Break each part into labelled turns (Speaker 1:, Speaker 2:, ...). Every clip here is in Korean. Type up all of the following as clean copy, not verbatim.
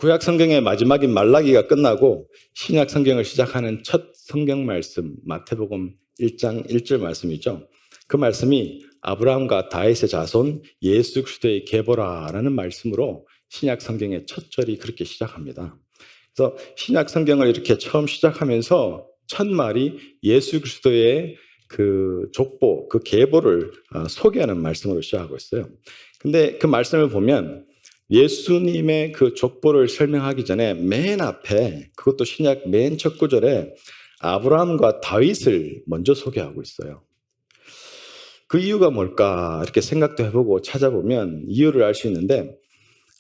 Speaker 1: 구약 성경의 마지막인 말라기가 끝나고 신약 성경을 시작하는 첫 성경 말씀 마태복음 1장 1절 말씀이죠. 그 말씀이 아브라함과 다윗의 자손 예수 그리스도의 계보라라는 말씀으로 신약 성경의 첫 절이 그렇게 시작합니다. 그래서 신약 성경을 이렇게 처음 시작하면서 첫 말이 예수 그리스도의 그 족보, 그 계보를 소개하는 말씀으로 시작하고 있어요. 근데 그 말씀을 보면 예수님의 그 족보를 설명하기 전에 맨 앞에, 그것도 신약 맨 첫 구절에 아브라함과 다윗을 먼저 소개하고 있어요. 그 이유가 뭘까 이렇게 생각도 해보고 찾아보면 이유를 알 수 있는데,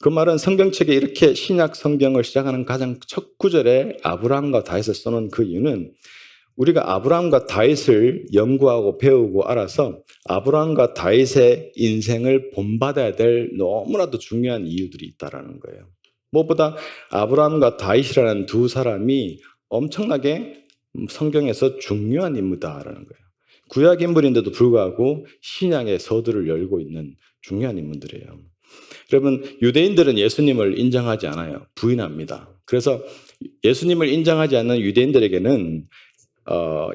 Speaker 1: 그 말은 성경책에 이렇게 신약 성경을 시작하는 가장 첫 구절에 아브라함과 다윗을 써놓은 그 이유는 우리가 아브라함과 다윗을 연구하고 배우고 알아서 아브라함과 다윗의 인생을 본받아야 될 너무나도 중요한 이유들이 있다는 거예요. 무엇보다 아브라함과 다윗이라는 두 사람이 엄청나게 성경에서 중요한 인물이다라는 거예요. 구약 인물인데도 불구하고 신약의 서두를 열고 있는 중요한 인물들이에요. 여러분, 유대인들은 예수님을 인정하지 않아요. 부인합니다. 그래서 예수님을 인정하지 않는 유대인들에게는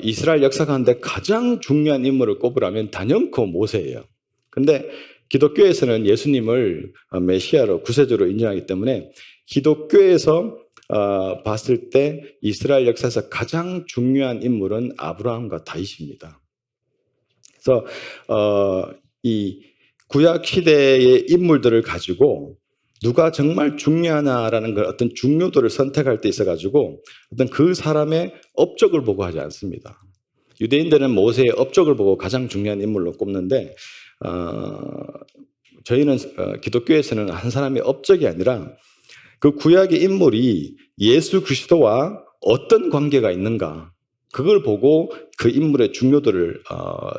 Speaker 1: 이스라엘 역사 가운데 가장 중요한 인물을 꼽으라면 단연코 모세예요. 근데 기독교에서는 예수님을 메시아로 구세주로 인정하기 때문에 기독교에서 봤을 때 이스라엘 역사에서 가장 중요한 인물은 아브라함과 다윗입니다. 그래서 이 구약 시대의 인물들을 가지고 누가 정말 중요하냐라는 걸 어떤 중요도를 선택할 때 있어가지고 어떤 그 사람의 업적을 보고 하지 않습니다. 유대인들은 모세의 업적을 보고 가장 중요한 인물로 꼽는데 저희는 기독교에서는 한 사람의 업적이 아니라 그 구약의 인물이 예수 그리스도와 어떤 관계가 있는가, 그걸 보고 그 인물의 중요도를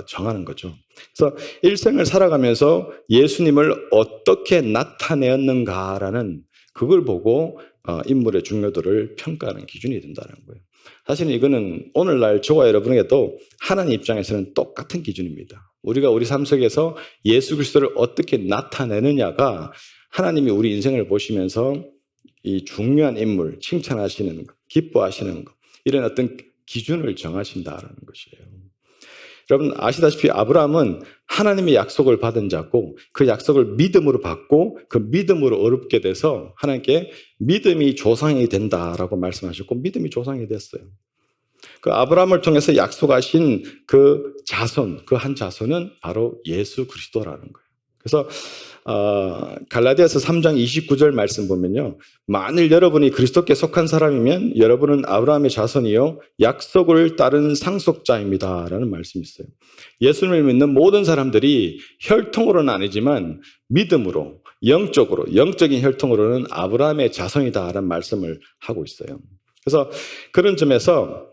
Speaker 1: 정하는 거죠. 그래서 일생을 살아가면서 예수님을 어떻게 나타내었는가라는 그걸 보고 인물의 중요도를 평가하는 기준이 된다는 거예요. 사실은 이거는 오늘날 저와 여러분에게도 하나님 입장에서는 똑같은 기준입니다. 우리가 우리 삶 속에서 예수 그리스도를 어떻게 나타내느냐가 하나님이 우리 인생을 보시면서 이 중요한 인물, 칭찬하시는 것, 기뻐하시는 것, 이런 어떤 기준을 정하신다라는 것이에요. 여러분 아시다시피 아브라함은 하나님의 약속을 받은 자고 그 약속을 믿음으로 받고 그 믿음으로 어렵게 돼서 하나님께 믿음이 조상이 된다라고 말씀하셨고 믿음이 조상이 됐어요. 그 아브라함을 통해서 약속하신 그 자손, 그 한 자손은 바로 예수 그리스도라는 거예요. 그래서 갈라디아서 3장 29절 말씀 보면요, 만일 여러분이 그리스도께 속한 사람이면 여러분은 아브라함의 자손이요 약속을 따른 상속자입니다 라는 말씀이 있어요. 예수님을 믿는 모든 사람들이 혈통으로는 아니지만 믿음으로, 영적으로, 영적인 혈통으로는 아브라함의 자손이다 라는 말씀을 하고 있어요. 그래서 그런 점에서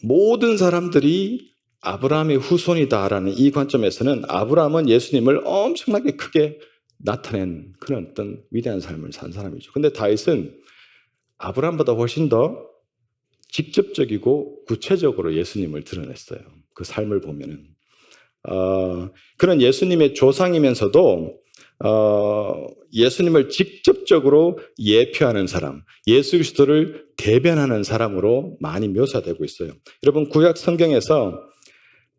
Speaker 1: 모든 사람들이 아브라함의 후손이다라는 이 관점에서는 아브라함은 예수님을 엄청나게 크게 나타낸 그런 어떤 위대한 삶을 산 사람이죠. 근데 다윗은 아브라함보다 훨씬 더 직접적이고 구체적으로 예수님을 드러냈어요. 그 삶을 보면은 그런 예수님의 조상이면서도 예수님을 직접적으로 예표하는 사람, 예수 그리스도를 대변하는 사람으로 많이 묘사되고 있어요. 여러분 구약 성경에서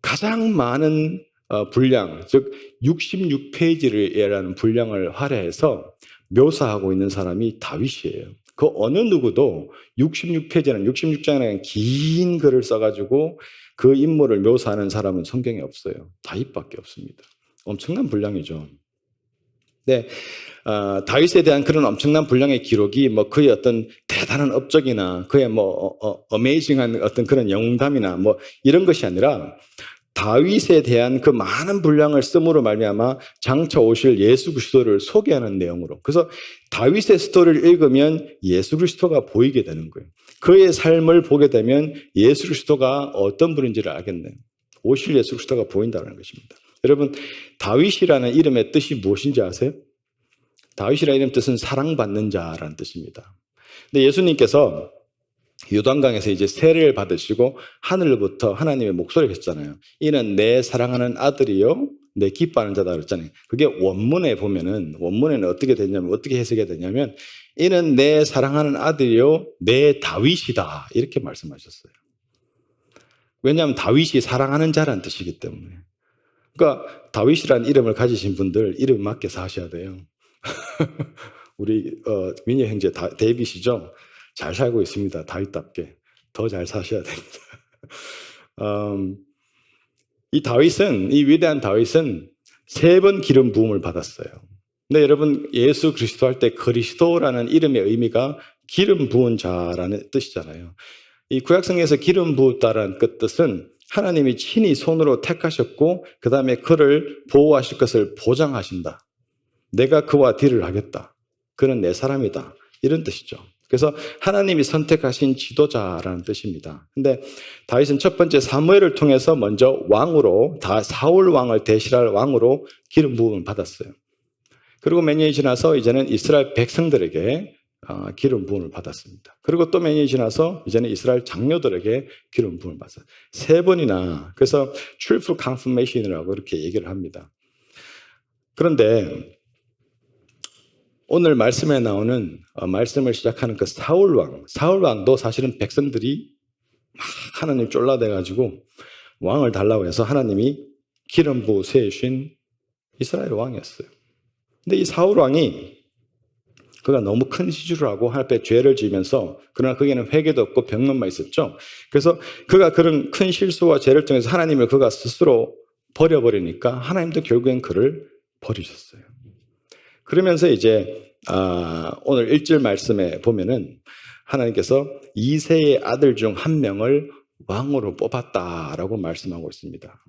Speaker 1: 가장 많은 분량, 즉 66페이지라는 분량을 할애해서 묘사하고 있는 사람이 다윗이에요. 그 어느 누구도 66장이라는 긴 글을 써가지고 그 인물을 묘사하는 사람은 성경에 없어요. 다윗밖에 없습니다. 엄청난 분량이죠. 네, 다윗에 대한 그런 엄청난 분량의 기록이 뭐 그의 어떤 대단한 업적이나 그의 뭐 어메이징한 어떤 그런 영담이나 뭐 이런 것이 아니라 다윗에 대한 그 많은 분량을 씀으로 말미암아 장차 오실 예수 그리스도를 소개하는 내용으로. 그래서 다윗의 스토리를 읽으면 예수 그리스도가 보이게 되는 거예요. 그의 삶을 보게 되면 예수 그리스도가 어떤 분인지를 알겠네요. 오실 예수 그리스도가 보인다는 것입니다. 여러분 다윗이라는 이름의 뜻이 무엇인지 아세요? 다윗이라는 이름 뜻은 사랑받는 자라는 뜻입니다. 근데 예수님께서 요단강에서 이제 세례를 받으시고 하늘로부터 하나님의 목소리가 했잖아요. 이는 내 사랑하는 아들이요 내 기뻐하는 자다 그랬잖아요. 그게 원문에는 어떻게 해석이 되냐면 이는 내 사랑하는 아들이요 내 다윗이다 이렇게 말씀하셨어요. 왜냐하면 다윗이 사랑하는 자라는 뜻이기 때문에. 그러니까 다윗이라는 이름을 가지신 분들 이름 맞게 사셔야 돼요. 우리 민희 형제 데이빗이죠. 잘 살고 있습니다. 다윗답게 더 잘 사셔야 됩니다. 이 위대한 다윗은 3번 기름 부음을 받았어요. 근데 여러분 예수 그리스도 할 때 그리스도라는 이름의 의미가 기름 부은 자라는 뜻이잖아요. 이 구약성경에서 기름 부었다라는 그 뜻은 하나님이 친히 손으로 택하셨고 그 다음에 그를 보호하실 것을 보장하신다. 내가 그와 딜을 하겠다. 그는 내 사람이다. 이런 뜻이죠. 그래서 하나님이 선택하신 지도자라는 뜻입니다. 근데 다윗은 첫 번째 사무엘을 통해서 먼저 왕으로 사울 왕을 대신할 왕으로 기름 부음을 받았어요. 그리고 몇 년이 지나서 이제는 이스라엘 백성들에게 기름 부음을 받았습니다. 그리고 또 몇 년이 지나서 이제는 이스라엘 장로들에게 기름 부음을 받았어요. 3번이나 그래서 triple confirmation이라고 이렇게 얘기를 합니다. 그런데 오늘 말씀에 나오는 말씀을 시작하는 그 사울 왕도 사실은 백성들이 막 하나님 쫄라대가지고 왕을 달라고 해서 하나님이 기름 부어 세우신 이스라엘 왕이었어요. 근데 이 사울 왕이 그가 너무 큰 시주를 하고 하나님 앞에 죄를 지으면서 그러나 그게는 회개도 없고 병론만 있었죠. 그래서 그가 그런 큰 실수와 죄를 통해서 하나님을 그가 스스로 버려버리니까 하나님도 결국엔 그를 버리셨어요. 그러면서 이제 오늘 1절 말씀에 보면은 하나님께서 이새의 아들 중 한 명을 왕으로 뽑았다라고 말씀하고 있습니다.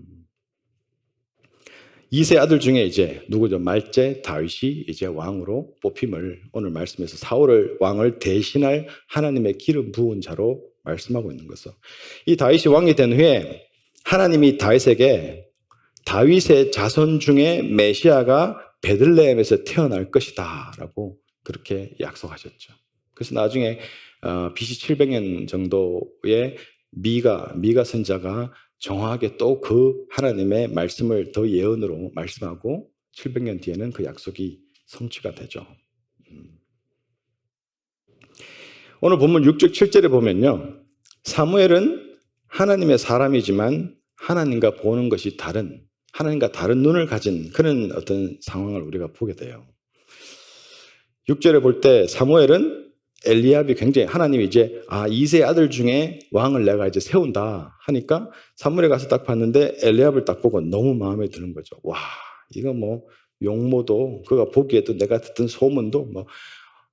Speaker 1: 이세 아들 중에 이제 누구죠? 말제 다윗이 이제 왕으로 뽑힘을 오늘 말씀에서 사울을 왕을 대신할 하나님의 기름 부은 자로 말씀하고 있는 거죠. 이 다윗이 왕이 된 후에 하나님이 다윗에게 다윗의 자손 중에 메시아가 베들레헴에서 태어날 것이다 라고 그렇게 약속하셨죠. 그래서 나중에 BC 700년 정도에 미가 선자가 정확하게 또 그 하나님의 말씀을 더 예언으로 말씀하고 700년 뒤에는 그 약속이 성취가 되죠. 오늘 본문 6절 7절에 보면요. 사무엘은 하나님의 사람이지만 하나님과 보는 것이 하나님과 다른 눈을 가진 그런 어떤 상황을 우리가 보게 돼요. 6절에 볼 때 사무엘은 엘리압이 굉장히 하나님이 이제 이세 아들 중에 왕을 내가 이제 세운다 하니까 사무엘에 가서 딱 봤는데 엘리압을 딱 보고 너무 마음에 드는 거죠. 와, 이거 뭐 용모도 그가 보기에도 내가 듣던 소문도 뭐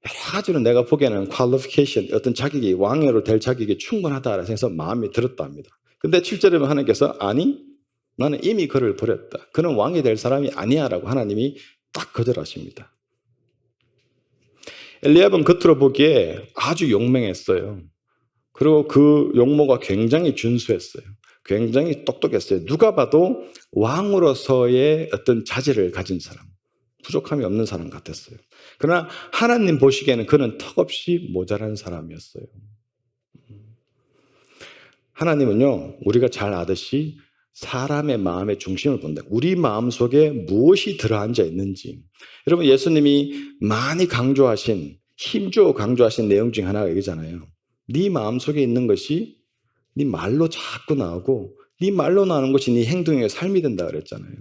Speaker 1: 여러 가지로 내가 보기에는 퀄리피케이션 어떤 자격이 왕으로 될 자격이 충분하다라고 해서 마음이 들었다 합니다. 근데 7절에 보면 하나님께서 아니 나는 이미 그를 버렸다. 그는 왕이 될 사람이 아니야라고 하나님이 딱 거절하십니다. 엘리압은 겉으로 보기에 아주 용맹했어요. 그리고 그 용모가 굉장히 준수했어요. 굉장히 똑똑했어요. 누가 봐도 왕으로서의 어떤 자질을 가진 사람, 부족함이 없는 사람 같았어요. 그러나 하나님 보시기에는 그는 턱없이 모자란 사람이었어요. 하나님은요, 우리가 잘 아듯이 사람의 마음의 중심을 본다. 우리 마음 속에 무엇이 들어앉아 있는지. 여러분, 예수님이 많이 힘주어 강조하신 내용 중에 하나가 이거잖아요. 네 마음 속에 있는 것이 네 말로 자꾸 나오고 네 말로 나오는 것이 네 행동의 삶이 된다 그랬잖아요.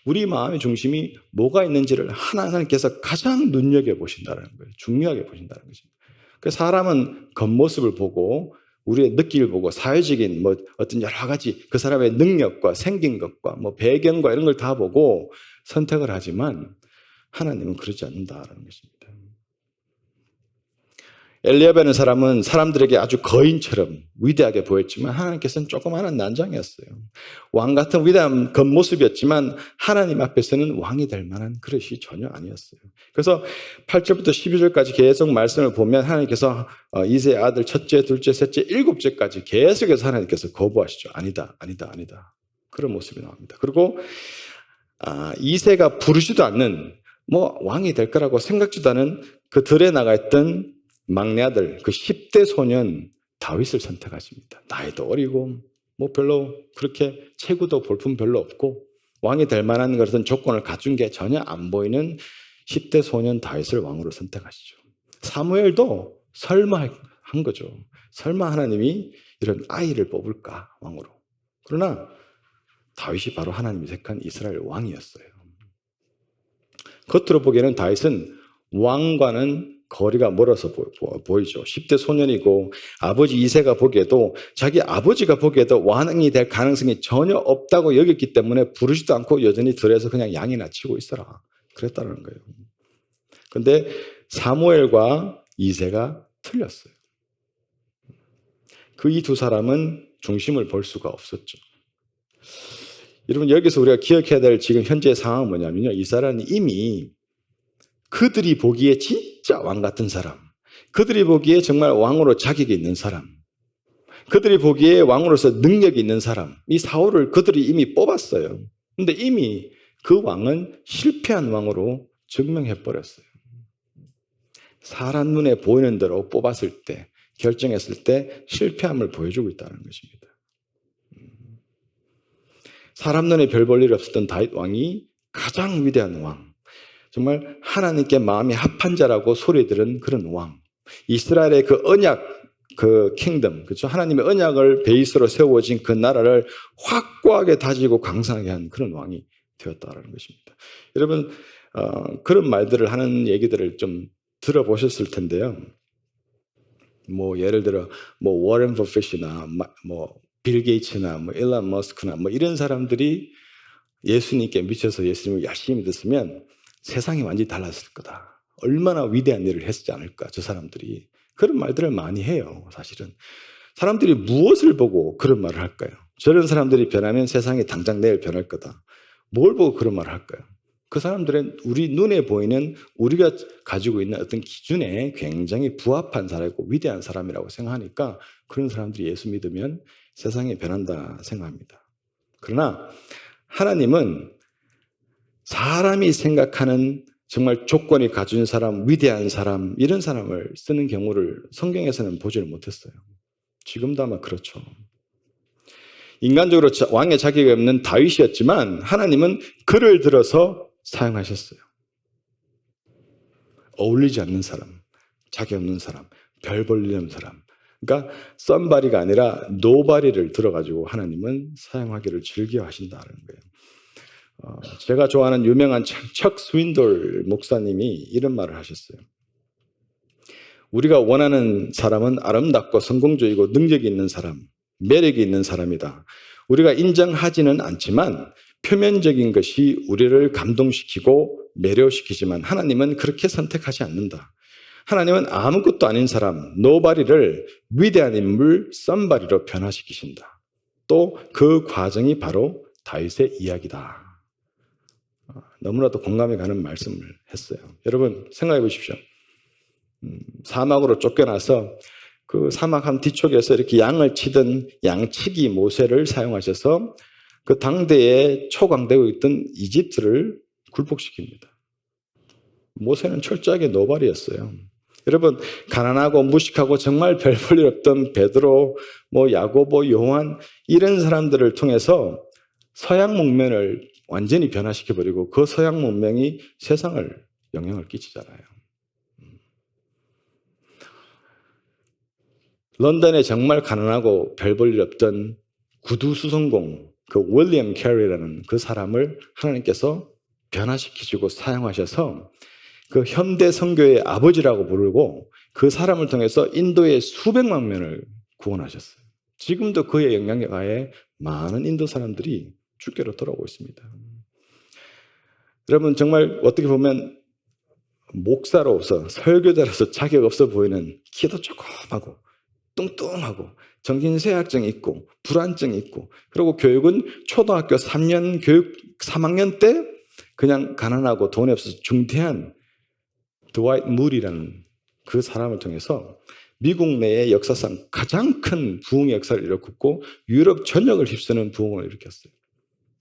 Speaker 1: 우리 마음의 중심이 뭐가 있는지를 하나님께서 가장 눈여겨보신다는 거예요. 중요하게 보신다는 것입니다. 그래서 사람은 겉모습을 보고 우리의 느낌을 보고 사회적인 어떤 여러 가지 그 사람의 능력과 생긴 것과 배경과 이런 걸 다 보고 선택을 하지만 하나님은 그러지 않는다라는 것입니다. 엘리압이라는 사람은 사람들에게 아주 거인처럼 위대하게 보였지만 하나님께서는 조그마한 난장이었어요. 왕 같은 위대한 겉모습이었지만 하나님 앞에서는 왕이 될 만한 그릇이 전혀 아니었어요. 그래서 8절부터 12절까지 계속 말씀을 보면 하나님께서 이세 아들 첫째, 둘째, 셋째, 7째까지 계속해서 하나님께서 거부하시죠. 아니다. 그런 모습이 나옵니다. 그리고 이세가 부르지도 않는 왕이 될 거라고 생각지도 않은 그 들에 나가 있던 막내 아들, 그 10대 소년 다윗을 선택하십니다. 나이도 어리고 별로 그렇게 체구도 볼품 별로 없고 왕이 될 만한 그런 조건을 갖춘 게 전혀 안 보이는 10대 소년 다윗을 왕으로 선택하시죠. 사무엘도 설마 한 거죠. 설마 하나님이 이런 아이를 뽑을까 왕으로. 그러나 다윗이 바로 하나님이 택한 이스라엘 왕이었어요. 겉으로 보기에는 다윗은 왕과는 거리가 멀어서 보이죠. 10대 소년이고 아버지 이새가 보기에도 자기 아버지가 보기에도 왕이 될 가능성이 전혀 없다고 여겼기 때문에 부르지도 않고 여전히 들에서 그냥 양이나 치고 있어라 그랬다는 거예요. 그런데 사무엘과 이새가 틀렸어요. 그 이 두 사람은 중심을 볼 수가 없었죠. 여러분 여기서 우리가 기억해야 될 지금 현재의 상황은 뭐냐면요. 이 사람은 이미 그들이 보기에 진짜 왕 같은 사람, 그들이 보기에 정말 왕으로 자격이 있는 사람, 그들이 보기에 왕으로서 능력이 있는 사람, 이 사울을 그들이 이미 뽑았어요. 그런데 이미 그 왕은 실패한 왕으로 증명해버렸어요. 사람 눈에 보이는 대로 뽑았을 때, 결정했을 때 실패함을 보여주고 있다는 것입니다. 사람 눈에 별 볼 일 없었던 다윗 왕이 가장 위대한 왕, 정말 하나님께 마음이 합한 자라고 소리 들은 그런 왕, 이스라엘의 그 언약, 그 킹덤, 그렇죠? 하나님의 언약을 베이스로 세워진 그 나라를 확고하게 다지고 강성하게 한 그런 왕이 되었다는 것입니다. 여러분 그런 말들을 하는 얘기들을 좀 들어보셨을 텐데요. 뭐 예를 들어 뭐 워렌 버핏이나 뭐 빌 게이츠나 뭐 일론 머스크나 뭐 이런 사람들이 예수님께 미쳐서 예수님을 열심히 믿었으면 세상이 완전히 달랐을 거다. 얼마나 위대한 일을 했지 않을까, 저 사람들이. 그런 말들을 많이 해요, 사실은. 사람들이 무엇을 보고 그런 말을 할까요? 저런 사람들이 변하면 세상이 당장 내일 변할 거다. 뭘 보고 그런 말을 할까요? 그 사람들은 우리 눈에 보이는 우리가 가지고 있는 어떤 기준에 굉장히 부합한 사람이고 위대한 사람이라고 생각하니까 그런 사람들이 예수 믿으면 세상이 변한다 생각합니다. 그러나 하나님은 사람이 생각하는 정말 조건이 갖춘 사람, 위대한 사람, 이런 사람을 쓰는 경우를 성경에서는 보지를 못했어요. 지금도 아마 그렇죠. 인간적으로 왕의 자격이 없는 다윗이었지만 하나님은 그를 들어서 사용하셨어요. 어울리지 않는 사람, 자격 없는 사람, 별 볼 일 없는 사람. 그러니까 썸바리가 아니라 노바리를 들어가지고 하나님은 사용하기를 즐겨하신다는 거예요. 제가 좋아하는 유명한 척 스윈돌 목사님이 이런 말을 하셨어요. 우리가 원하는 사람은 아름답고 성공적이고 능력이 있는 사람, 매력이 있는 사람이다. 우리가 인정하지는 않지만 표면적인 것이 우리를 감동시키고 매료시키지만 하나님은 그렇게 선택하지 않는다. 하나님은 아무것도 아닌 사람, 노바리를 위대한 인물, 썸바리로 변화시키신다. 또 그 과정이 바로 다윗의 이야기다. 너무나도 공감이 가는 말씀을 했어요. 여러분 생각해 보십시오. 사막으로 쫓겨나서 그 사막 한 뒤쪽에서 이렇게 양을 치던 양치기 모세를 사용하셔서 그 당대에 초강되고 있던 이집트를 굴복시킵니다. 모세는 철저하게 노발이었어요. 여러분 가난하고 무식하고 정말 별 볼 일 없던 베드로, 뭐 야고보, 요한 이런 사람들을 통해서 서양 문명을 완전히 변화시켜버리고 그 서양 문명이 세상을 영향을 끼치잖아요. 런던에 정말 가난하고 별 볼 일 없던 구두 수성공 그 윌리엄 캐리라는 그 사람을 하나님께서 변화시키시고 사용하셔서 그 현대 선교의 아버지라고 부르고 그 사람을 통해서 인도의 수백만 명을 구원하셨어요. 지금도 그의 영향력 하에 많은 인도 사람들이 주께로 돌아오고 있습니다. 여러분 정말 어떻게 보면 목사로서 설교자로서 자격 없어 보이는 키도 조그맣고 뚱뚱하고 정신쇠약증이 있고 불안증이 있고 그리고 교육은 초등학교 3년 교육 3학년 때 그냥 가난하고 돈이 없어서 중퇴한 드와이트 무리라는 그 사람을 통해서 미국 내의 역사상 가장 큰 부흥의 역사를 일으켰고 유럽 전역을 휩쓰는 부흥을 일으켰어요.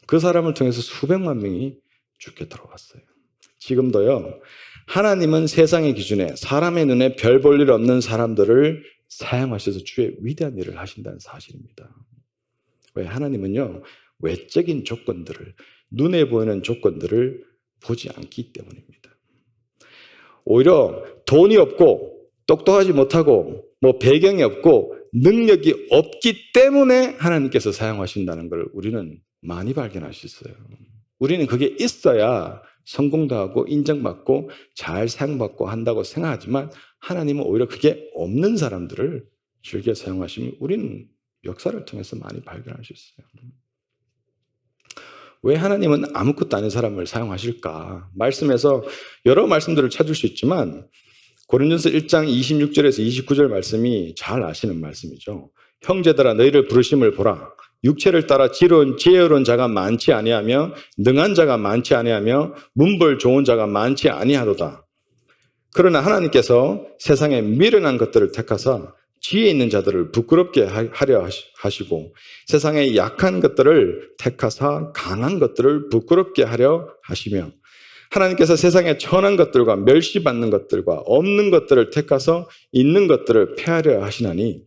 Speaker 1: 그 사람을 통해서 수백만 명이 주께 들어왔어요. 지금도요. 하나님은 세상의 기준에 사람의 눈에 별 볼 일 없는 사람들을 사용하셔서 주의 위대한 일을 하신다는 사실입니다. 왜? 하나님은요. 외적인 조건들을, 눈에 보이는 조건들을 보지 않기 때문입니다. 오히려 돈이 없고 똑똑하지 못하고 배경이 없고 능력이 없기 때문에 하나님께서 사용하신다는 걸 우리는 많이 발견할 수 있어요. 우리는 그게 있어야 성공도 하고 인정받고 잘 사용받고 한다고 생각하지만 하나님은 오히려 그게 없는 사람들을 즐겨 사용하시면 우리는 역사를 통해서 많이 발견할 수 있어요. 왜 하나님은 아무것도 아닌 사람을 사용하실까? 말씀에서 여러 말씀들을 찾을 수 있지만 고린도전서 1장 26절에서 29절 말씀이 잘 아시는 말씀이죠. 형제들아 너희를 부르심을 보라. 육체를 따라 지혜로운 자가 많지 아니하며 능한 자가 많지 아니하며 문벌 좋은 자가 많지 아니하도다. 그러나 하나님께서 세상에 미련한 것들을 택하사 지혜 있는 자들을 부끄럽게 하려 하시고 세상에 약한 것들을 택하사 강한 것들을 부끄럽게 하려 하시며 하나님께서 세상에 천한 것들과 멸시받는 것들과 없는 것들을 택하서 있는 것들을 폐하려 하시나니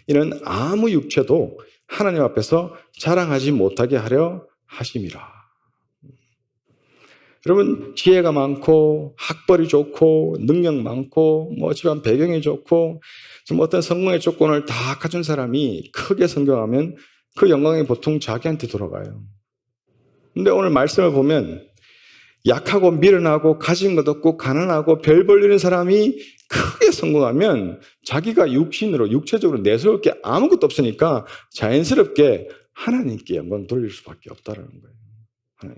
Speaker 1: 이는 아무 육체도 하나님 앞에서 자랑하지 못하게 하려 하심이라. 여러분 지혜가 많고 학벌이 좋고 능력 많고 집안 배경이 좋고 좀 어떤 성공의 조건을 다 갖춘 사람이 크게 성공하면 그 영광이 보통 자기한테 돌아가요. 근데 오늘 말씀을 보면 약하고 미련하고 가진 것 없고 가난하고 별 벌리는 사람이 크게 성공하면 자기가 육체적으로 내세울 게 아무것도 없으니까 자연스럽게 하나님께 영광 돌릴 수밖에 없다는 거예요.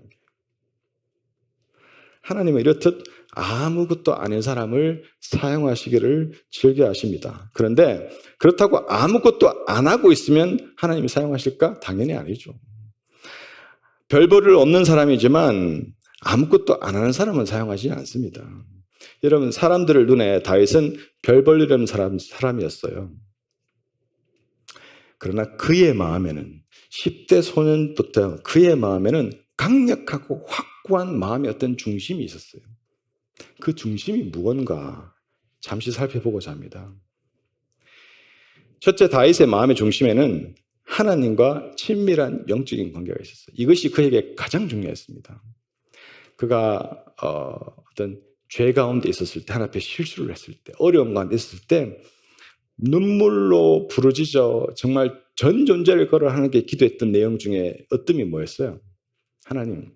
Speaker 1: 하나님은 이렇듯 아무것도 아닌 사람을 사용하시기를 즐겨 하십니다. 그런데 그렇다고 아무것도 안 하고 있으면 하나님이 사용하실까? 당연히 아니죠. 별 볼일 없는 사람이지만 아무것도 안 하는 사람은 사용하지 않습니다. 여러분 사람들의 눈에 다윗은 별 볼일 없는 사람이었어요. 그러나 그의 마음에는 10대 소년부터 그의 마음에는 강력하고 확고한 마음의 어떤 중심이 있었어요. 그 중심이 무언가 잠시 살펴보고자 합니다. 첫째, 다윗의 마음의 중심에는 하나님과 친밀한 영적인 관계가 있었어요. 이것이 그에게 가장 중요했습니다. 그가 어떤 죄 가운데 있었을 때, 하나님 앞에 실수를 했을 때, 어려운 가운데 있었을 때 눈물로 부르짖어 정말 전 존재를 걸어 하나님께 기도했던 내용 중에 어뜸이 뭐였어요? 하나님,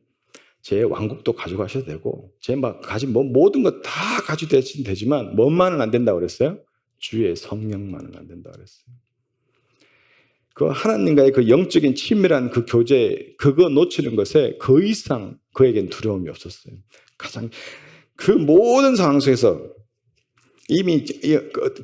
Speaker 1: 제 왕국도 가져가셔도 되고 제 가진 모든 것 다 가져도 되지만 뭔만은 안 된다고 그랬어요? 주의 성령만은 안 된다고 그랬어요. 그 하나님과의 그 영적인 친밀한 그 교제, 그거 놓치는 것에 더 이상 그에겐 두려움이 없었어요. 가장 그 모든 상황 속에서 이미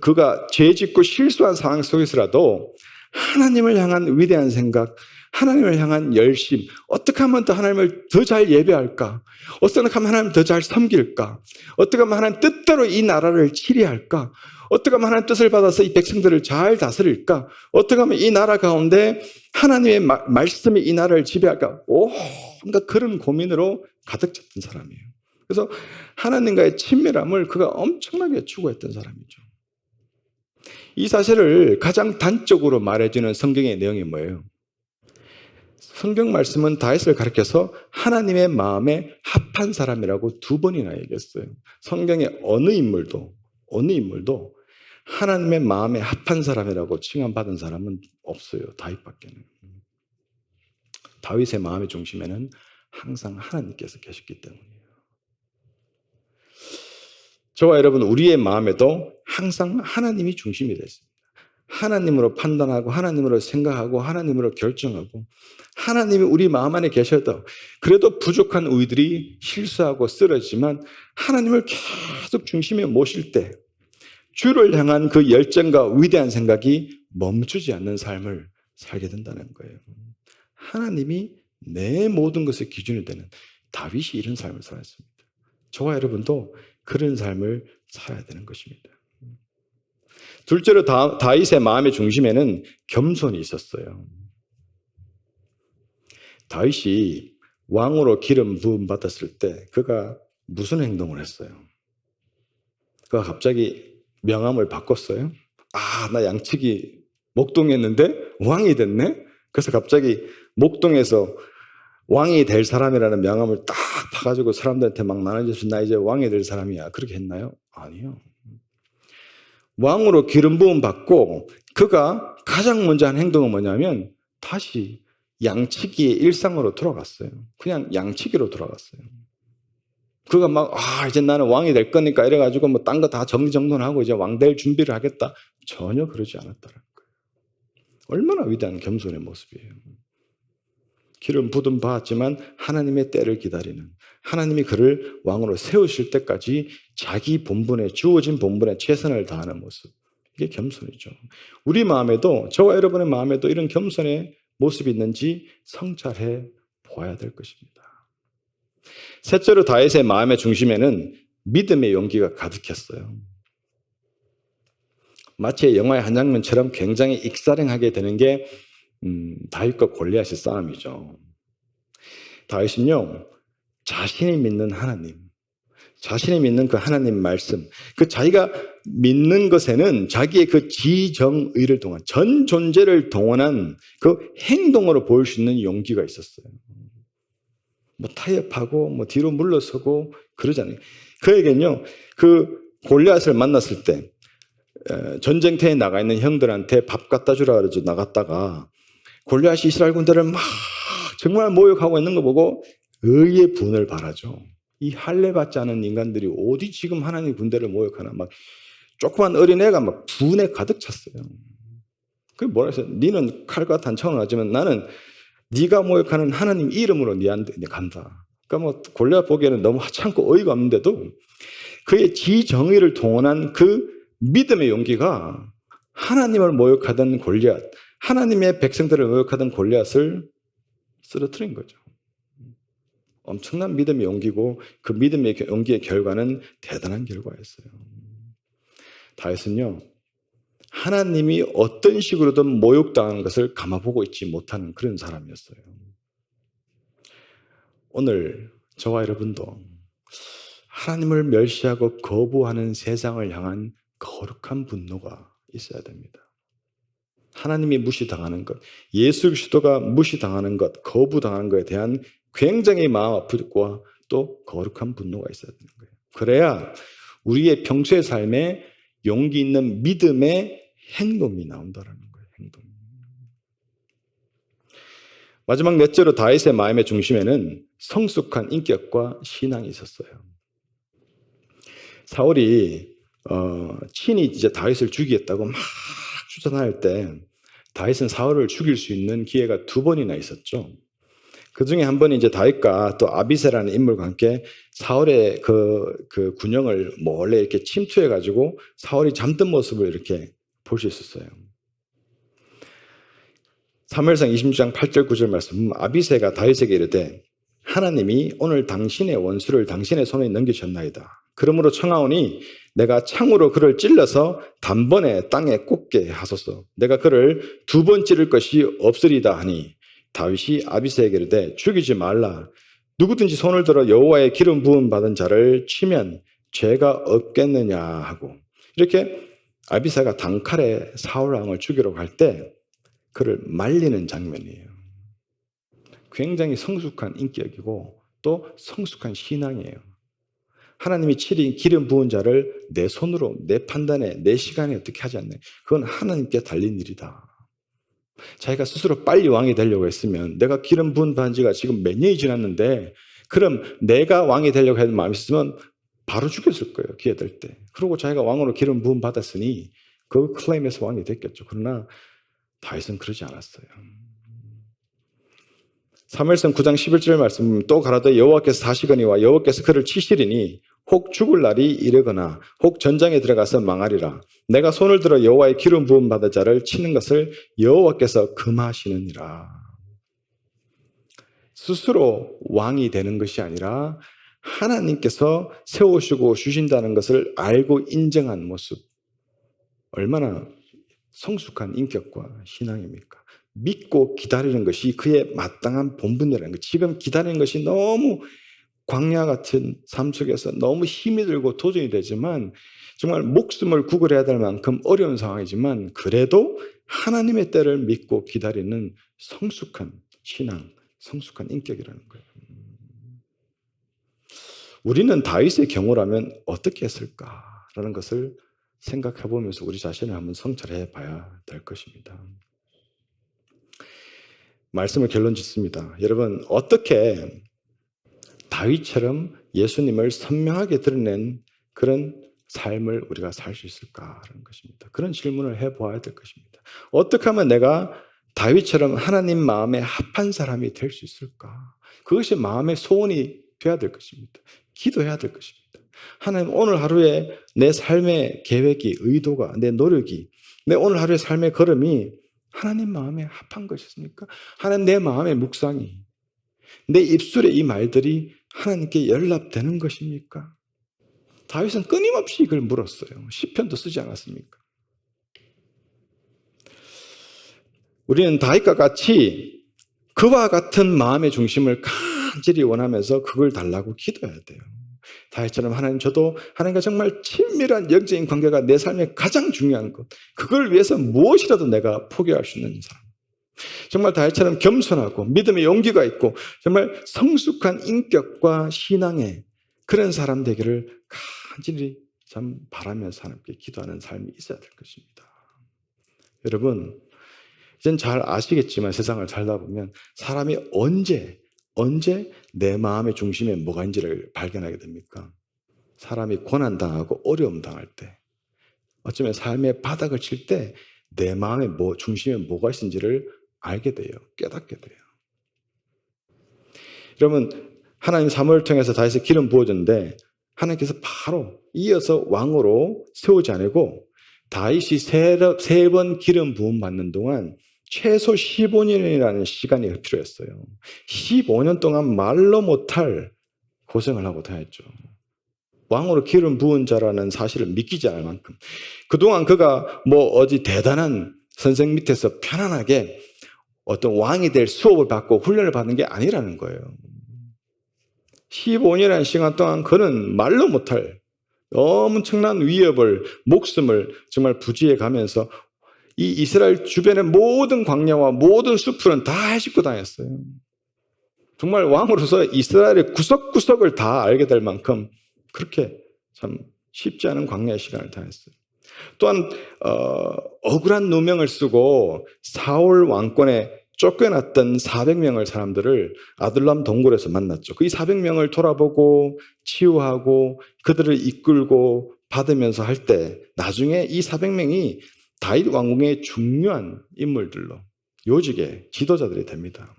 Speaker 1: 그가 죄 짓고 실수한 상황 속에서라도 하나님을 향한 위대한 생각, 하나님을 향한 열심, 어떻게 하면 더 하나님을 더 잘 예배할까? 어떻게 하면 하나님을 더 잘 섬길까? 어떻게 하면 하나님 뜻대로 이 나라를 치리할까? 어떻게 하면 하나님 뜻을 받아서 이 백성들을 잘 다스릴까? 어떻게 하면 이 나라 가운데 하나님의 말씀이 이 나라를 지배할까? 온갖 그런 고민으로 가득 찼던 사람이에요. 그래서 하나님과의 친밀함을 그가 엄청나게 추구했던 사람이죠. 이 사실을 가장 단적으로 말해주는 성경의 내용이 뭐예요? 성경 말씀은 다윗을 가리켜서 하나님의 마음에 합한 사람이라고 2번이나 얘기했어요. 성경의 어느 인물도 하나님의 마음에 합한 사람이라고 칭함받은 사람은 없어요. 다윗밖에는. 다윗의 마음의 중심에는 항상 하나님께서 계셨기 때문이에요. 저와 여러분 우리의 마음에도 항상 하나님이 중심이 되어 있습니다. 하나님으로 판단하고 하나님으로 생각하고 하나님으로 결정하고 하나님이 우리 마음 안에 계셔도 그래도 부족한 우리들이 실수하고 쓰러지지만 하나님을 계속 중심에 모실 때 주를 향한 그 열정과 위대한 생각이 멈추지 않는 삶을 살게 된다는 거예요. 하나님이 내 모든 것의 기준이 되는 다윗이 이런 삶을 살았습니다. 저와 여러분도 그런 삶을 살아야 되는 것입니다. 둘째로 다윗의 마음의 중심에는 겸손이 있었어요. 다윗이 왕으로 기름 부음 받았을 때 그가 무슨 행동을 했어요? 그가 갑자기 명함을 바꿨어요. 나 양치기 목동했는데 왕이 됐네? 그래서 갑자기 목동에서 왕이 될 사람이라는 명함을 딱 파가지고 사람들한테 막 나눠줘서 나 이제 왕이 될 사람이야. 그렇게 했나요? 아니요. 왕으로 기름 부음 받고 그가 가장 먼저 한 행동은 뭐냐면 다시 양치기의 일상으로 돌아갔어요. 그냥 양치기로 돌아갔어요. 그가 막 이제 나는 왕이 될 거니까 이래가지고 뭐 딴 거 다 정리정돈하고 이제 왕 될 준비를 하겠다. 전혀 그러지 않았다는 거예요. 얼마나 위대한 겸손의 모습이에요. 기름 부음 받았지만 하나님의 때를 기다리는, 하나님이 그를 왕으로 세우실 때까지 자기 본분에, 주어진 본분에 최선을 다하는 모습. 이게 겸손이죠. 우리 마음에도, 저와 여러분의 마음에도 이런 겸손의 모습이 있는지 성찰해 보아야 될 것입니다. 셋째로 다윗의 마음의 중심에는 믿음의 용기가 가득했어요. 마치 영화의 한 장면처럼 굉장히 익살행하게 되는 게 다윗과 골리앗의 싸움이죠. 다윗은요, 자신이 믿는 하나님, 자신이 믿는 그 하나님 말씀, 그 자기가 믿는 것에는 자기의 그 지정의를 동원, 전 존재를 동원한 그 행동으로 보일 수 있는 용기가 있었어요. 뭐 타협하고 뭐 뒤로 물러서고 그러잖아요. 그에겐요, 그 골리앗을 만났을 때 전쟁터에 나가 있는 형들한테 밥 갖다 주라 그러죠. 나갔다가 골리앗이 이스라엘 군대를 막 정말 모욕하고 있는 거 보고 의의 분을 바라죠. 이 할례 받지 않은 인간들이 어디 지금 하나님 군대를 모욕하나. 막 조그만 어린애가 막 분에 가득 찼어요. 그게 뭐라 했어요? 니는 칼과 단창을 하지만 나는 네가 모욕하는 하나님 이름으로 네한테 간다. 그러니까 뭐 골리앗 보기에는 너무 하찮고 어이가 없는데도 그의 지정의를 동원한 그 믿음의 용기가 하나님을 모욕하던 골리앗, 하나님의 백성들을 모욕하던 골리앗을 쓰러뜨린 거죠. 엄청난 믿음의 용기고 그 믿음의 용기의 결과는 대단한 결과였어요. 다윗은요, 하나님이 어떤 식으로든 모욕당하는 것을 감아보고 있지 못하는 그런 사람이었어요. 오늘 저와 여러분도 하나님을 멸시하고 거부하는 세상을 향한 거룩한 분노가 있어야 됩니다. 하나님이 무시당하는 것, 예수 그리스도가 무시당하는 것, 거부당하는 것에 대한 굉장히 마음 아프고 또 거룩한 분노가 있어야 되는 거예요. 그래야 우리의 평소의 삶에 용기 있는 믿음의 행동이 나온다는 거예요. 행동. 마지막 넷째로 다윗의 마음의 중심에는 성숙한 인격과 신앙이 있었어요. 사울이 친히 이제 다윗을 죽이겠다고 막 추천할 때 다윗은 사울을 죽일 수 있는 기회가 2번이나 있었죠. 그 중에 한 번이 이제 다윗과 또 아비새라는 인물과 함께 사울의 그 군영을 몰래 이렇게 침투해가지고 사울이 잠든 모습을 이렇게 볼 수 있었어요. 사무엘상 26장 8절 9절 말씀, 아비새가 다윗에게 이르되 하나님이 오늘 당신의 원수를 당신의 손에 넘기셨나이다. 그러므로 청하오니 내가 창으로 그를 찔러서 단번에 땅에 꽂게 하소서. 내가 그를 2번 찌를 것이 없으리다 하니 다윗이 아비새에게 이르되 죽이지 말라. 누구든지 손을 들어 여호와의 기름 부음 받은 자를 치면 죄가 없겠느냐 하고, 이렇게 아비새가 단칼에 사울 왕을 죽이러 갈 때 그를 말리는 장면이에요. 굉장히 성숙한 인격이고 또 성숙한 신앙이에요. 하나님이 친히 기름 부은 자를 내 손으로, 내 판단에, 내 시간에 어떻게 하지 않네. 그건 하나님께 달린 일이다. 자기가 스스로 빨리 왕이 되려고 했으면, 내가 기름 부은 반지가 지금 몇 년이 지났는데 그럼 내가 왕이 되려고 하는 마음이 있으면 바로 죽였을 거예요. 기회 될 때. 그리고 자기가 왕으로 기름 부음 받았으니 그 클레임에서 왕이 됐겠죠. 그러나 다윗은 그러지 않았어요. 사무엘상 9장 11절 말씀, 또 가라되 여호와께서 사시거니와 여호와께서 그를 치시리니 혹 죽을 날이 이르거나 혹 전장에 들어가서 망하리라. 내가 손을 들어 여호와의 기름 부음 받은 자를 치는 것을 여호와께서 금하시느니라. 스스로 왕이 되는 것이 아니라 하나님께서 세우시고 주신다는 것을 알고 인정한 모습, 얼마나 성숙한 인격과 신앙입니까? 믿고 기다리는 것이 그의 마땅한 본분이라는 것. 지금 기다리는 것이 너무 광야 같은 삶 속에서 너무 힘이 들고 도전이 되지만, 정말 목숨을 구걸해야 될 만큼 어려운 상황이지만 그래도 하나님의 때를 믿고 기다리는 성숙한 신앙, 성숙한 인격이라는 거예요. 우리는 다윗의 경우라면 어떻게 했을까라는 것을 생각해 보면서 우리 자신을 한번 성찰해 봐야 될 것입니다. 말씀을 결론 짓습니다. 여러분, 어떻게 다윗처럼 예수님을 선명하게 드러낸 그런 삶을 우리가 살 수 있을까라는 것입니다. 그런 질문을 해보아야 될 것입니다. 어떻게 하면 내가 다윗처럼 하나님 마음에 합한 사람이 될 수 있을까? 그것이 마음의 소원이 되어야 될 것입니다. 기도해야 될 것입니다. 하나님, 오늘 하루에 내 삶의 계획이, 의도가, 내 노력이, 내 오늘 하루의 삶의 걸음이 하나님 마음에 합한 것이십니까? 하나님, 내 마음의 묵상이, 내 입술에 이 말들이 하나님께 연락되는 것입니까? 다윗은 끊임없이 이걸 물었어요. 시편도 쓰지 않았습니까? 우리는 다윗과 같이 그와 같은 마음의 중심을 간절히 원하면서 그걸 달라고 기도해야 돼요. 다윗처럼 하나님, 저도 하나님과 정말 친밀한 영적인 관계가 내 삶의 가장 중요한 것, 그걸 위해서 무엇이라도 내가 포기할 수 있는 사람, 정말 다윗처럼 겸손하고 믿음의 용기가 있고 정말 성숙한 인격과 신앙의 그런 사람 되기를 간절히 참 바라면서 하나님께 기도하는 삶이 있어야 될 것입니다. 여러분, 이젠 잘 아시겠지만 세상을 살다 보면 사람이 언제 내 마음의 중심에 뭐가 있는지를 발견하게 됩니까? 사람이 고난당하고 어려움 당할 때, 어쩌면 삶의 바닥을 칠 때 내 마음의 중심에 뭐가 있는지를 알게 돼요. 깨닫게 돼요. 여러분, 하나님 사무엘을 통해서 다윗에 기름 부어줬는데 하나님께서 바로 이어서 왕으로 세우지 않고 다윗이 세 번 기름 부음 받는 동안 최소 15년이라는 시간이 필요했어요. 15년 동안 말로 못할 고생을 하고 다녔죠. 왕으로 기름 부은 자라는 사실을 믿기지 않을 만큼. 그동안 그가 어디 대단한 선생 밑에서 편안하게 어떤 왕이 될 수업을 받고 훈련을 받는 게 아니라는 거예요. 15년이라는 시간 동안 그는 말로 못할 엄청난 위협을, 목숨을 정말 부지해 가면서 이 이스라엘 주변의 모든 광야와 모든 숲은 다 헤집고 다녔어요. 정말 왕으로서 이스라엘의 구석구석을 다 알게 될 만큼 그렇게 참 쉽지 않은 광야의 시간을 다녔어요. 또한 억울한 누명을 쓰고 사울 왕권에 쫓겨났던 400명의 사람들을 아둘람 동굴에서 만났죠. 그 400명을 돌아보고 치유하고 그들을 이끌고 받으면서 할 때 나중에 이 400명이 다윗 왕궁의 중요한 인물들로 요직의 지도자들이 됩니다.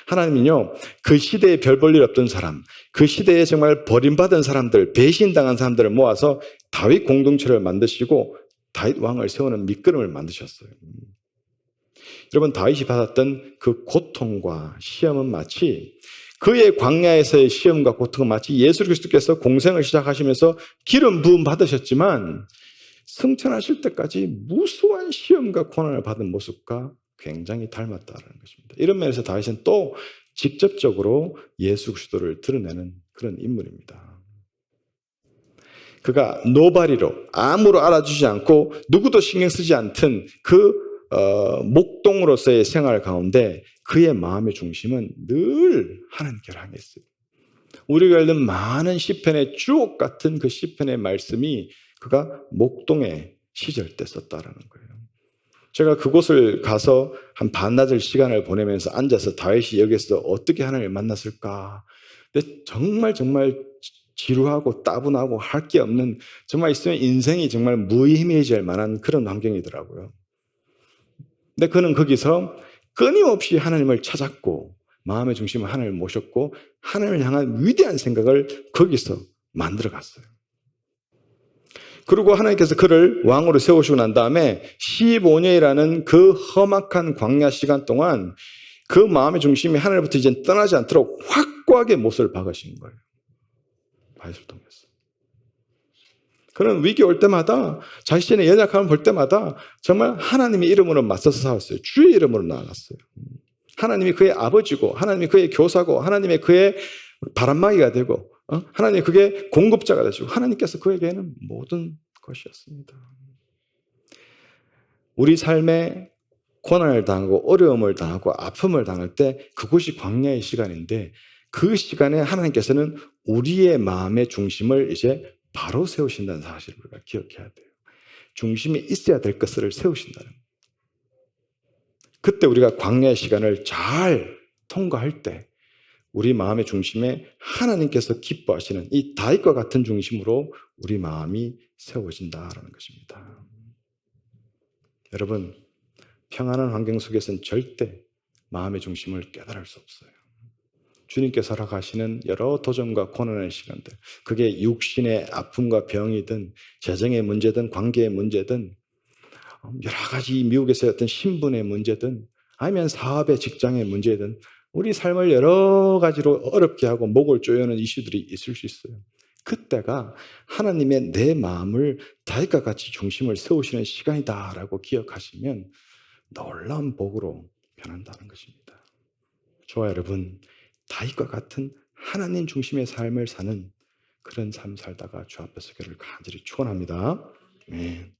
Speaker 1: 하나님은요, 그 시대에 별 볼 일 없던 사람, 그 시대에 정말 버림받은 사람들, 배신당한 사람들을 모아서 다윗 공동체를 만드시고 다윗 왕을 세우는 밑거름을 만드셨어요. 여러분, 다윗이 받았던 그 고통과 시험은 마치 그의 광야에서의 시험과 고통은 마치 예수 그리스도께서 공생을 시작하시면서 기름 부음 받으셨지만 승천하실 때까지 무수한 시험과 고난을 받은 모습과 굉장히 닮았다는 것입니다. 이런 면에서 다윗은 또 직접적으로 예수 그리스도를 드러내는 그런 인물입니다. 그가 노바리로 아무로 알아주지 않고 누구도 신경 쓰지 않던 그 목동으로서의 생활 가운데 그의 마음의 중심은 늘 하나님께로 향했어요. 우리가 읽는 많은 시편의 주옥 같은 그 시편의 말씀이 그가 목동의 시절 때 썼다라는 거예요. 제가 그곳을 가서 한 반나절 시간을 보내면서 앉아서 다윗이 여기서 어떻게 하나님을 만났을까? 근데 정말 지루하고 따분하고 할 게 없는, 정말 있으면 인생이 정말 무의미해질 만한 그런 환경이더라고요. 근데 그는 거기서 끊임없이 하나님을 찾았고 마음의 중심을 하나님을 모셨고 하나님을 향한 위대한 생각을 거기서 만들어 갔어요. 그리고 하나님께서 그를 왕으로 세우시고 난 다음에 15년이라는 그 험악한 광야 시간 동안 그 마음의 중심이 하나님부터 이제 떠나지 않도록 확고하게 못을 박으신 거예요. 다윗을 통해서. 그는 위기 올 때마다 자신의 연약함을 볼 때마다 정말 하나님의 이름으로 맞서서 싸웠어요. 주의 이름으로 나아갔어요. 하나님이 그의 아버지고 하나님이 그의 교사고 하나님의 그의 바람막이가 되고 하나님이 그게 공급자가 되시고 하나님께서 그에게는 모든 것이었습니다. 우리 삶에 고난을 당하고 어려움을 당하고 아픔을 당할 때 그곳이 광야의 시간인데 그 시간에 하나님께서는 우리의 마음의 중심을 이제 바로 세우신다는 사실을 우리가 기억해야 돼요. 중심에 있어야 될 것을 세우신다는 거예요. 그때 우리가 광야의 시간을 잘 통과할 때 우리 마음의 중심에 하나님께서 기뻐하시는 이 다윗과 같은 중심으로 우리 마음이 세워진다라는 것입니다. 여러분, 평안한 환경 속에서는 절대 마음의 중심을 깨달을 수 없어요. 주님께서 허락하시는 여러 도전과 고난의 시간들, 그게 육신의 아픔과 병이든 재정의 문제든 관계의 문제든 여러 가지 미국에서의 어떤 신분의 문제든 아니면 사업의 직장의 문제든 우리 삶을 여러 가지로 어렵게 하고 목을 조여는 이슈들이 있을 수 있어요. 그때가 하나님의 내 마음을 다윗과 같이 중심을 세우시는 시간이다라고 기억하시면 놀라운 복으로 변한다는 것입니다. 저와 여러분, 다윗과 같은 하나님 중심의 삶을 사는 그런 삶 살다가 주 앞에서 그를 간절히 축원합니다. 네.